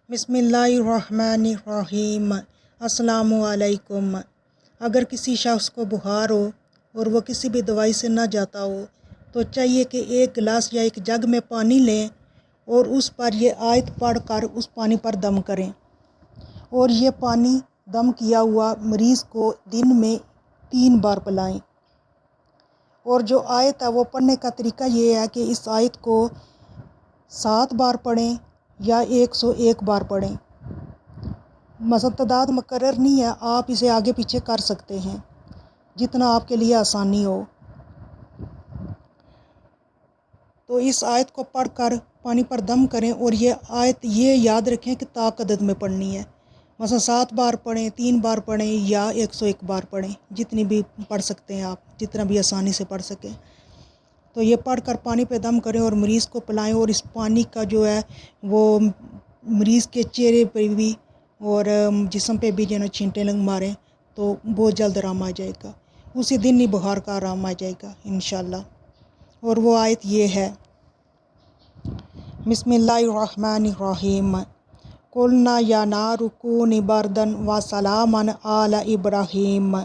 بسم اللہ الرحمن الرحیم۔ السلام علیکم۔ اگر کسی شخص کو بخار ہو اور وہ کسی بھی دوائی سے نہ جاتا ہو تو چاہیے کہ ایک گلاس یا ایک جگ میں پانی لیں اور اس پر یہ آیت پڑھ کر اس پانی پر دم کریں، اور یہ پانی دم کیا ہوا مریض کو دن میں 3 بار پلائیں۔ اور جو آیت ہے وہ پڑھنے کا طریقہ یہ ہے کہ اس آیت کو 7 بار پڑھیں یا 101 بار پڑھیں۔ مثلا تعداد مقرر نہیں ہے، آپ اسے آگے پیچھے کر سکتے ہیں جتنا آپ کے لیے آسانی ہو۔ تو اس آیت کو پڑھ کر پانی پر دم کریں، اور یہ آیت یہ یاد رکھیں کہ طاق عدد میں پڑھنی ہے۔ مثلا 7 بار پڑھیں، 3 بار پڑھیں یا 101 بار پڑھیں، جتنی بھی پڑھ سکتے ہیں آپ، جتنا بھی آسانی سے پڑھ سکیں۔ تو یہ پڑھ کر پانی پہ دم کریں اور مریض کو پلائیں، اور اس پانی کا جو ہے وہ مریض کے چہرے پہ بھی اور جسم پہ بھی چھینٹیں ماریں تو بہت جلد آرام آ جائے گا، اسی دن ہی بخار کا آرام آ جائے گا انشاءاللہ۔ اور وہ آیت یہ ہے، بسم اللہ الرحمن الرحیم۔ قلنا یا نار کونی بردن و سلاما علی ابراہیم